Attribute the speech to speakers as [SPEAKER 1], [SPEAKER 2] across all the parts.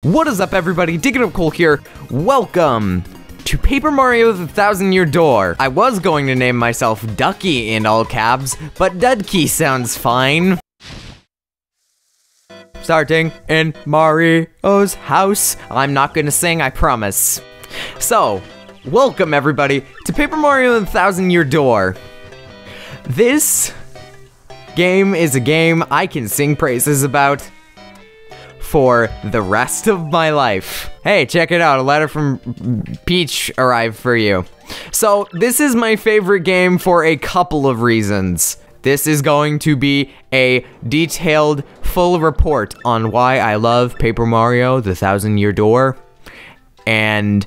[SPEAKER 1] What is up, everybody? DigginUpCole here. Welcome to Paper Mario: The Thousand-Year Door. I was going to name myself Ducky in all caps, but Dudkey sounds fine. Starting in Mario's house. I'm not gonna sing, I promise. So, welcome everybody to Paper Mario: The Thousand-Year Door. This game is a game I can sing praises about for the rest of my life. Hey, check it out, a letter from Peach arrived for you. So, this is my favorite game for a couple of reasons. This is going to be a detailed, full report on why I love Paper Mario: The Thousand-Year Door. And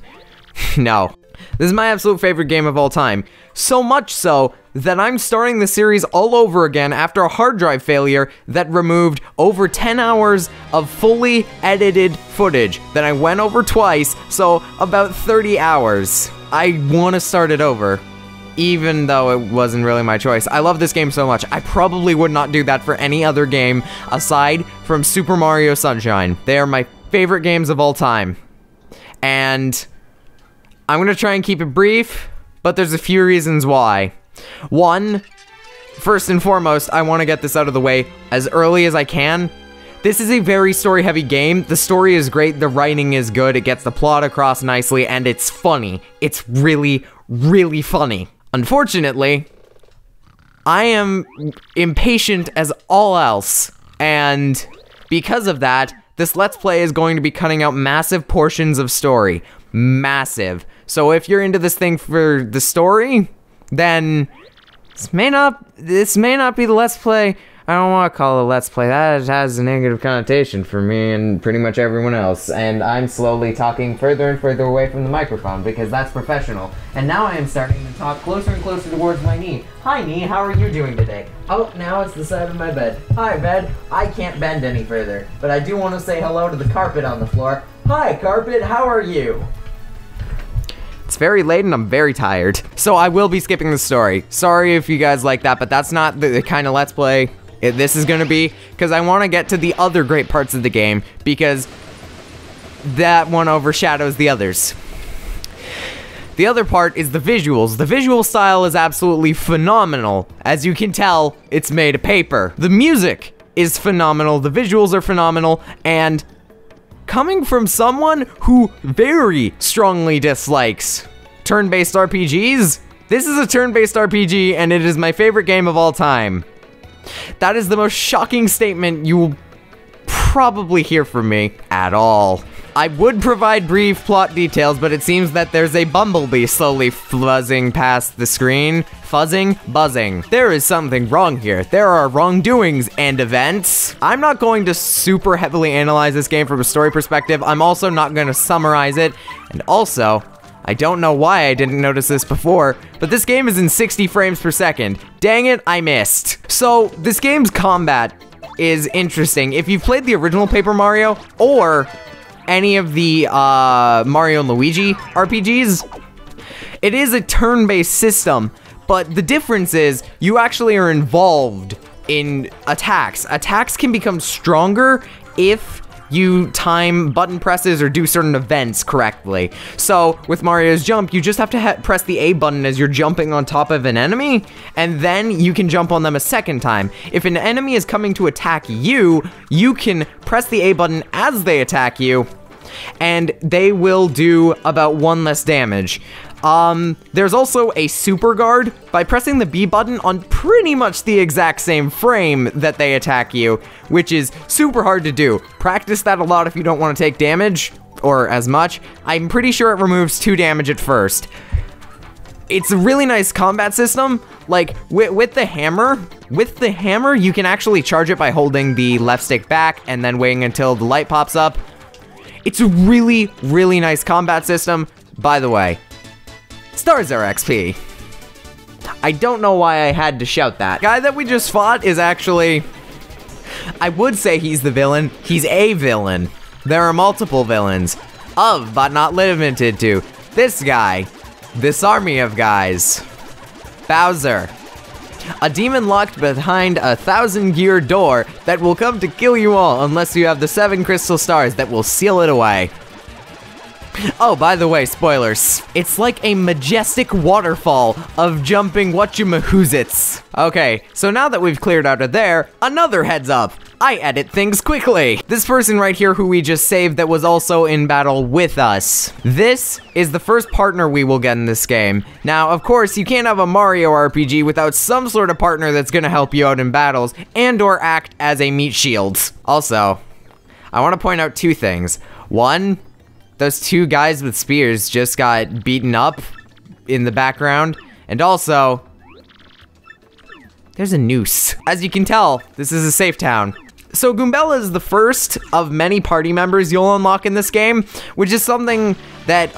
[SPEAKER 1] no, this is my absolute favorite game of all time. So much so that I'm starting the series all over again after a hard drive failure that removed over 10 hours of fully edited footage. Then I went over twice, so about 30 hours. I want to start it over, even though it wasn't really my choice. I love this game so much. I probably would not do that for any other game aside from Super Mario Sunshine. They are my favorite games of all time. And I'm gonna try and keep it brief, but there's a few reasons why. One, first and foremost, I want to get this out of the way as early as I can. This is a very story-heavy game. The story is great, the writing is good, it gets the plot across nicely, and it's funny. It's really, really funny. Unfortunately, I am impatient as all else, and because of that, this Let's Play is going to be cutting out massive portions of story. Massive. So if you're into this thing for the story, then this may not be the Let's Play. I don't want to call it a Let's Play. That has a negative connotation for me and pretty much everyone else. And I'm slowly talking further and further away from the microphone because that's professional. And now I am starting to talk closer and closer towards my knee. Hi, knee. How are you doing today? Oh, now it's the side of my bed. Hi, bed. I can't bend any further, but I do want to say hello to the carpet on the floor. Hi, carpet. How are you? It's very late and I'm very tired, so I will be skipping the story. Sorry if you guys like that, but that's not the kind of Let's Play this is gonna be, because I want to get to the other great parts of the game, because that one overshadows the others. The other part is the visuals. The visual style is absolutely phenomenal. As you can tell, it's made of paper. The music is phenomenal, the visuals are phenomenal, and coming from someone who very strongly dislikes turn-based RPGs, this is a turn-based RPG and it is my favorite game of all time. That is the most shocking statement you will probably hear from me at all. I would provide brief plot details, but it seems that there's a bumblebee slowly fuzzing past the screen. Fuzzing? Buzzing. There is something wrong here. There are wrongdoings and events. I'm not going to super heavily analyze this game from a story perspective. I'm also not going to summarize it. And also, I don't know why I didn't notice this before, but this game is in 60 frames per second. Dang it, I missed. So, this game's combat is interesting. If you've played the original Paper Mario, or any of the Mario and Luigi RPGs, it is a turn-based system, but the difference is you actually are involved in attacks. Attacks can become stronger if you time button presses or do certain events correctly. So with Mario's jump, you just have to press the A button as you're jumping on top of an enemy, and then you can jump on them a second time. If an enemy is coming to attack you, you can press the A button as they attack you, and they will do about 1 less damage. There's also a super guard. By pressing the B button on pretty much the exact same frame that they attack you, which is super hard to do. Practice that a lot if you don't want to take damage, or as much. I'm pretty sure it removes 2 damage at first. It's a really nice combat system. Like, with the hammer, you can actually charge it by holding the left stick back and then waiting until the light pops up. It's a really, really nice combat system. By the way, stars are XP. I don't know why I had to shout that. The guy that we just fought is actually, I would say he's the villain. He's a villain. There are multiple villains. Of, but not limited to, this guy. This army of guys. Bowser. A demon locked behind a 1,000-year door that will come to kill you all unless you have the 7 crystal stars that will seal it away. Oh, by the way, spoilers. It's like a majestic waterfall of jumping whatchamahoozits. Okay, so now that we've cleared out of there, another heads up. I edit things quickly. This person right here who we just saved that was also in battle with us. This is the first partner we will get in this game. Now, of course, you can't have a Mario RPG without some sort of partner that's gonna help you out in battles and or act as a meat shield. Also, I want to point out 2 things. One, those 2 guys with spears just got beaten up in the background. And also, there's a noose. As you can tell, this is a safe town. So Goombella is the first of many party members you'll unlock in this game, which is something that,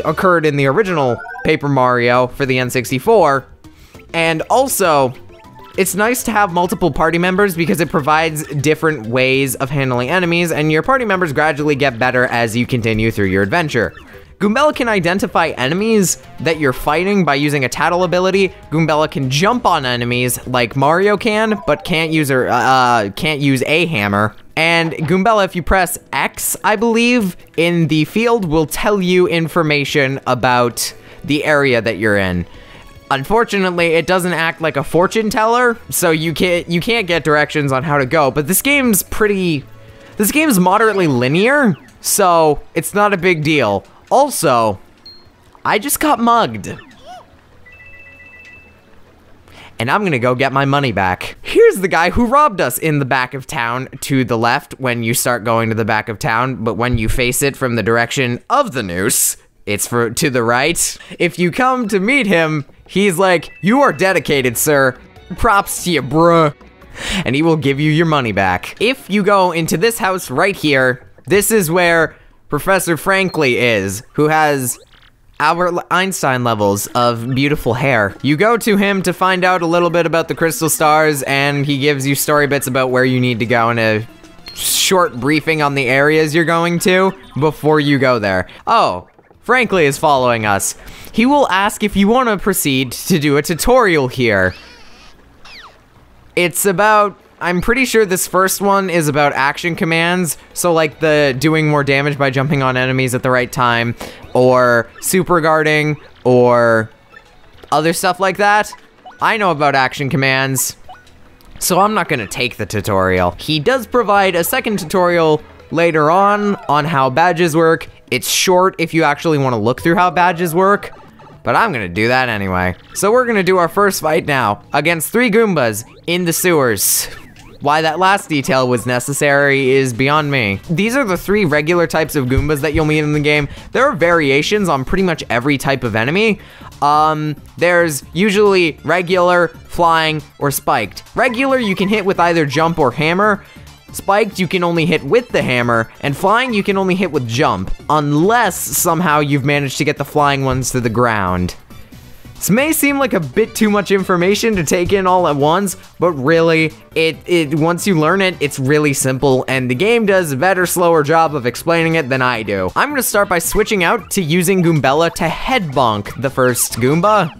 [SPEAKER 1] occurred in the original Paper Mario for the N64, and also, it's nice to have multiple party members because it provides different ways of handling enemies, and your party members gradually get better as you continue through your adventure. Goombella can identify enemies that you're fighting by using a tattle ability. Goombella can jump on enemies like Mario can, but can't use a hammer. And Goombella, if you press X, I believe, in the field, will tell you information about the area that you're in. Unfortunately, it doesn't act like a fortune teller, so you can't get directions on how to go, but this game's moderately linear, so it's not a big deal. Also, I just got mugged. And I'm gonna go get my money back. Here's the guy who robbed us in the back of town to the left when you start going to the back of town, but when you face it from the direction of the noose, it's to the right. If you come to meet him, he's like, "You are dedicated, sir. Props to you, bruh." And he will give you your money back. If you go into this house right here, this is where Professor Frankly is, who has Albert Einstein levels of beautiful hair. You go to him to find out a little bit about the crystal stars, and he gives you story bits about where you need to go and a short briefing on the areas you're going to before you go there. Oh, Frankly is following us. He will ask if you want to proceed to do a tutorial here. It's about, I'm pretty sure this first one is about action commands, so like the doing more damage by jumping on enemies at the right time, or super guarding, or other stuff like that. I know about action commands, so I'm not gonna take the tutorial. He does provide a second tutorial later on how badges work. It's short if you actually want to look through how badges work, but I'm gonna do that anyway. So we're gonna do our first fight now, against 3 Goombas in the sewers. Why that last detail was necessary is beyond me. These are the 3 regular types of Goombas that you'll meet in the game. There are variations on pretty much every type of enemy. There's usually regular, flying, or spiked. Regular you can hit with either jump or hammer. Spiked you can only hit with the hammer, and flying you can only hit with jump, unless somehow you've managed to get the flying ones to the ground. This may seem like a bit too much information to take in all at once, but really, once you learn it, it's really simple, and the game does a better, slower job of explaining it than I do. I'm gonna start by switching out to using Goombella to head bonk the first Goomba,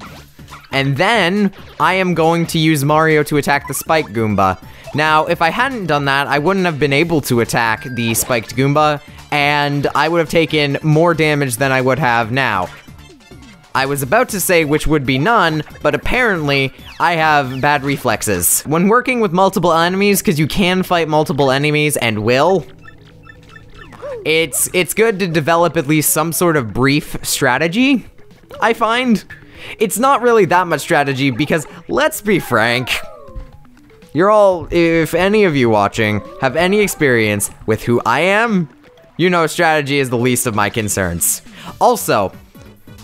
[SPEAKER 1] and then I am going to use Mario to attack the spiked Goomba. Now, if I hadn't done that, I wouldn't have been able to attack the spiked Goomba, and I would have taken more damage than I would have now. I was about to say which would be none, but apparently I have bad reflexes. When working with multiple enemies, because you can fight multiple enemies and will, it's good to develop at least some sort of brief strategy, I find. It's not really that much strategy because, let's be frank, you're all, if any of you watching have any experience with who I am, you know strategy is the least of my concerns. Also,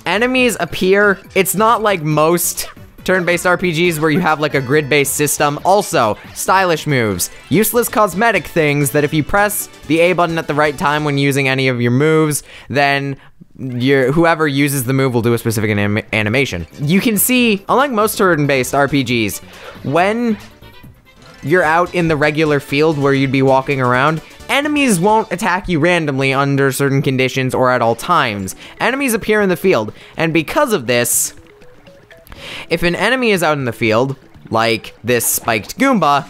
[SPEAKER 1] enemies appear, it's not like most turn-based RPGs where you have like a grid-based system. Also, stylish moves, useless cosmetic things that if you press the A button at the right time when using any of your moves, then whoever uses the move will do a specific animation. You can see, unlike most turn-based RPGs, when you're out in the regular field where you'd be walking around, enemies won't attack you randomly under certain conditions or at all times. Enemies appear in the field, and because of this, if an enemy is out in the field, like this spiked Goomba,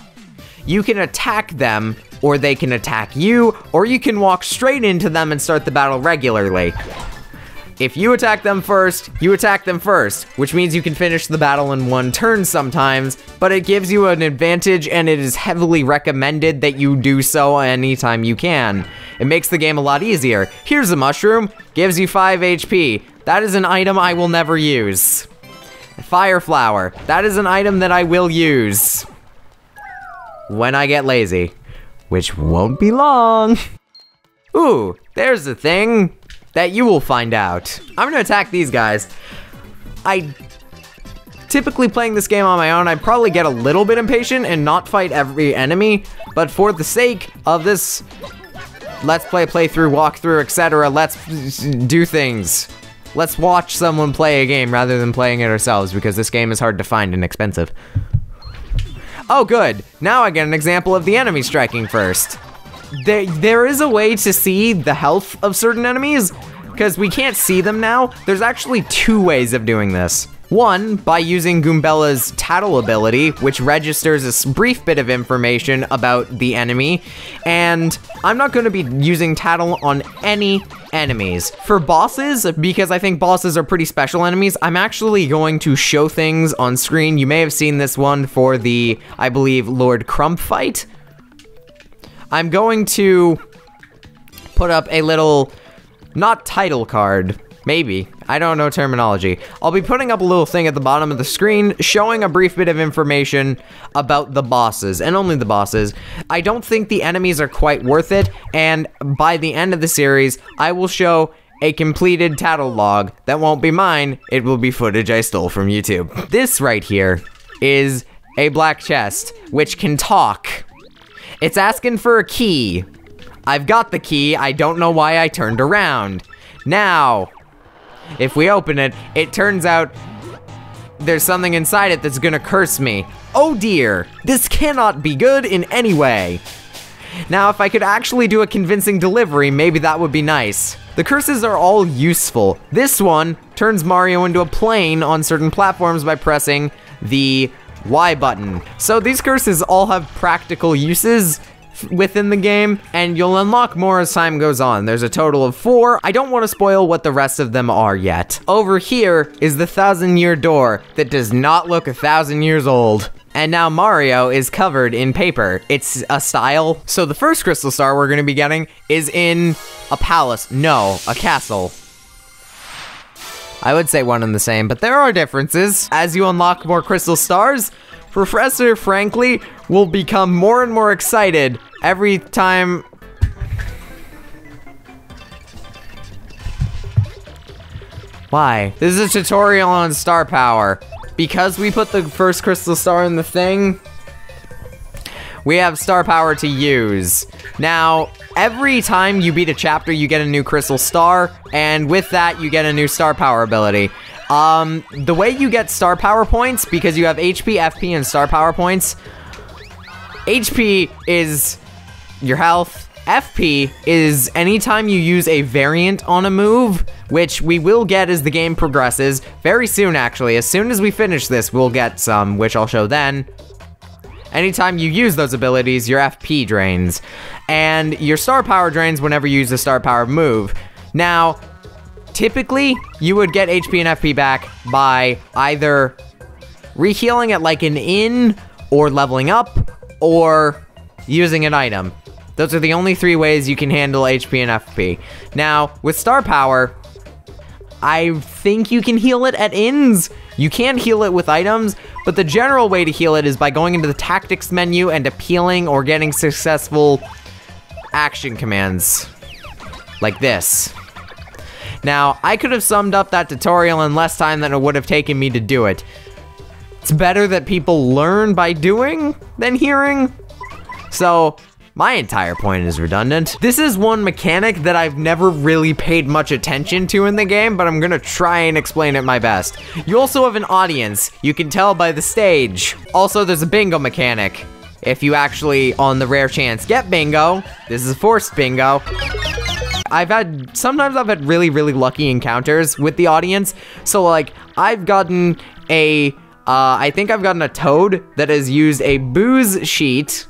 [SPEAKER 1] you can attack them, or they can attack you, or you can walk straight into them and start the battle regularly. If you attack them first, you attack them first, which means you can finish the battle in one turn sometimes, but it gives you an advantage and it is heavily recommended that you do so anytime you can. It makes the game a lot easier. Here's a mushroom, gives you 5 HP. That is an item I will never use. Fire flower, that is an item that I will use when I get lazy, which won't be long. Ooh, there's a thing that you will find out. I'm gonna attack these guys. Typically playing this game on my own, I'd probably get a little bit impatient and not fight every enemy, but for the sake of this let's play, playthrough, walkthrough, etc., let's do things. Let's watch someone play a game rather than playing it ourselves, because this game is hard to find and expensive. Oh good, now I get an example of the enemy striking first. There is a way to see the health of certain enemies, because we can't see them now. There's actually 2 ways of doing this. One, by using Goombella's tattle ability, which registers a brief bit of information about the enemy, and I'm not going to be using tattle on any enemies. For bosses, because I think bosses are pretty special enemies, I'm actually going to show things on screen. You may have seen this one for the, I believe, Lord Crump fight. I'm going to put up a little, not title card, maybe, I don't know terminology. I'll be putting up a little thing at the bottom of the screen showing a brief bit of information about the bosses, and only the bosses. I don't think the enemies are quite worth it, and by the end of the series, I will show a completed tattle log that won't be mine, it will be footage I stole from YouTube. This right here is a black chest, which can talk. It's asking for a key. I've got the key, I don't know why I turned around. Now, if we open it, it turns out there's something inside it that's gonna curse me. Oh dear, this cannot be good in any way. Now, if I could actually do a convincing delivery, maybe that would be nice. The curses are all useful. This one turns Mario into a plane on certain platforms by pressing the Y button. So these curses all have practical uses within the game, and you'll unlock more as time goes on. There's a total of 4. I don't want to spoil what the rest of them are yet. Over here is the 1,000-year door that does not look 1,000 years old. And now Mario is covered in paper. It's a style. So the first crystal star we're gonna be getting is in a palace. No, a castle. I would say one and the same, but there are differences. As you unlock more crystal stars, Professor Frankly will become more and more excited every time. Why? This is a tutorial on star power. Because we put the first crystal star in the thing, we have star power to use. Now, every time you beat a chapter, you get a new crystal star, and with that, you get a new star power ability. The way you get star power points, because you have HP, FP, and star power points, HP is your health, FP is anytime you use a variant on a move, which we will get as the game progresses, very soon actually. As soon as we finish this, we'll get some, which I'll show then. Anytime you use those abilities, your FP drains, and your star power drains whenever you use a star power move. Now, typically, you would get HP and FP back by either rehealing at like an inn, or leveling up, or using an item. Those are the only 3 ways you can handle HP and FP. Now, with star power, I think you can heal it at inns. You can heal it with items, but the general way to heal it is by going into the tactics menu and appealing or getting successful action commands. Like this. Now, I could have summed up that tutorial in less time than it would have taken me to do it. It's better that people learn by doing than hearing. So, my entire point is redundant. This is one mechanic that I've never really paid much attention to in the game, but I'm gonna try and explain it my best. You also have an audience. You can tell by the stage. Also, there's a bingo mechanic. If you actually, on the rare chance, get bingo, this is a forced bingo. Sometimes I've had really, really lucky encounters with the audience. So like, I've gotten a I think I've gotten a Toad that has used a booze sheet,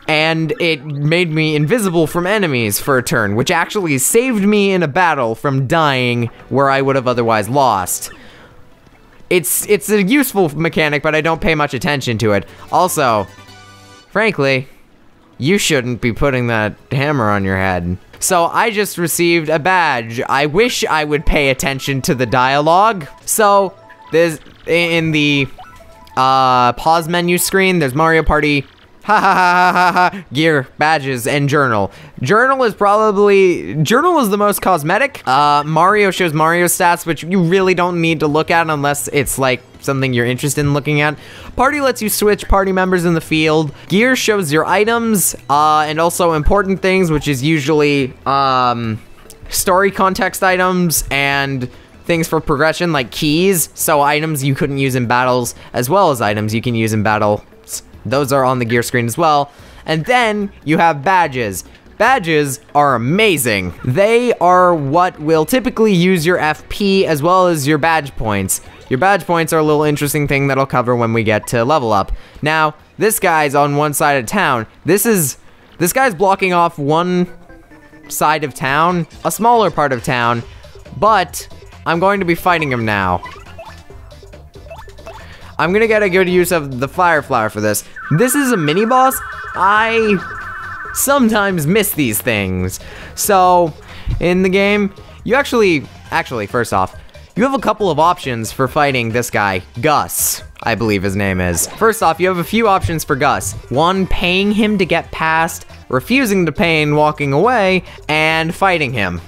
[SPEAKER 1] and it made me invisible from enemies for a turn, which actually saved me in a battle from dying where I would have otherwise lost. It's a useful mechanic, but I don't pay much attention to it. Also, frankly, you shouldn't be putting that hammer on your head. So I just received a badge. I wish I would pay attention to the dialogue. So there's in the pause menu screen, there's Mario Party, gear, badges, and journal. Journal is the most cosmetic. Mario shows Mario stats, which you really don't need to look at unless it's like something you're interested in looking at. Party lets you switch party members in the field. Gear shows your items, and also important things, which is usually, story context items and things for progression, like keys. So items you couldn't use in battles, as well as items you can use in battle. Those are on the gear screen as well. And then you have badges. Badges are amazing. They are what will typically use your FP as well as your badge points. Your badge points are a little interesting thing that I'll cover when we get to level up. Now, this guy's on one side of town. This guy's blocking off one side of town, a smaller part of town, but I'm going to be fighting him now. I'm gonna get a good use of the fire flower for this. This is a mini boss. I sometimes miss these things. So, in the game, you actually, first off, you have a couple of options for fighting this guy, Gus, I believe his name is. First off, you have a few options for Gus. One, paying him to get past, refusing to pay and walking away, and fighting him.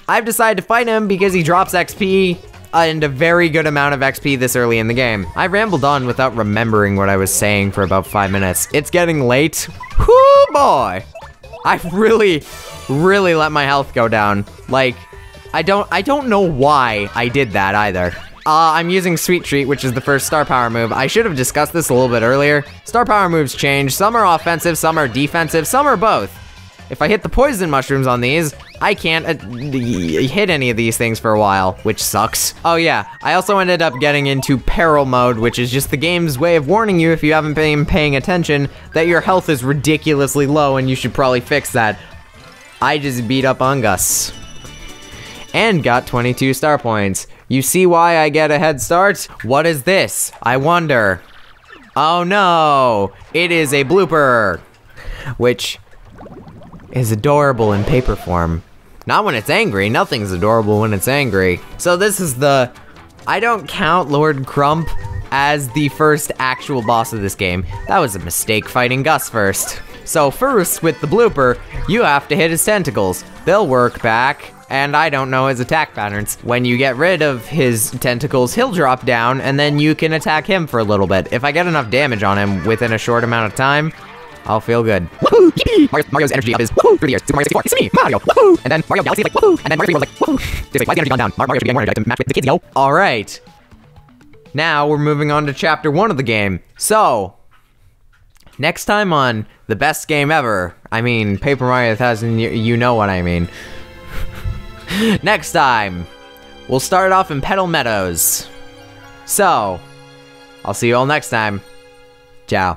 [SPEAKER 1] I've decided to fight him because he drops XP, and a very good amount of XP this early in the game. I rambled on without remembering what I was saying for about 5 minutes. It's getting late. Whoo boy! I really let my health go down. Like, I don't know why I did that either. I'm using Sweet Treat, which is the first star power move. I should have discussed this a little bit earlier. Star power moves change. Some are offensive, some are defensive, some are both. If I hit the poison mushrooms on these, I can't hit any of these things for a while, which sucks. Oh yeah, I also ended up getting into peril mode, which is just the game's way of warning you if you haven't been paying attention that your health is ridiculously low and you should probably fix that. I just beat up on Gus. And got 22 star points. You see why I get a head start? What is this? I wonder. Oh no, it is a blooper, which is adorable in paper form. Not when it's angry. Nothing's adorable when it's angry. So this is I don't count Lord Crump as the first actual boss of this game. That was a mistake fighting Gus first. So first, with the blooper, you have to hit his tentacles. They'll work back, and I don't know his attack patterns. When you get rid of his tentacles, he'll drop down, and then you can attack him for a little bit. If I get enough damage on him within a short amount of time, I'll feel good. Woohoo! Yippee! Mario's energy up is woohoo through the years. Super Mario 64, it's me, Mario! Woohoo! And then Mario Galaxy is like woohoo! And then Mario 3 was like woohoo! There's like, why's the energy gone down? Mario should be getting more energy to match with the kids, yo! Alright. Now we're moving on to chapter 1 of the game. So, next time on the best game ever, I mean, Paper Mario 1000, you know what I mean. Next time, we'll start off in Petal Meadows. So, I'll see you all next time. Ciao.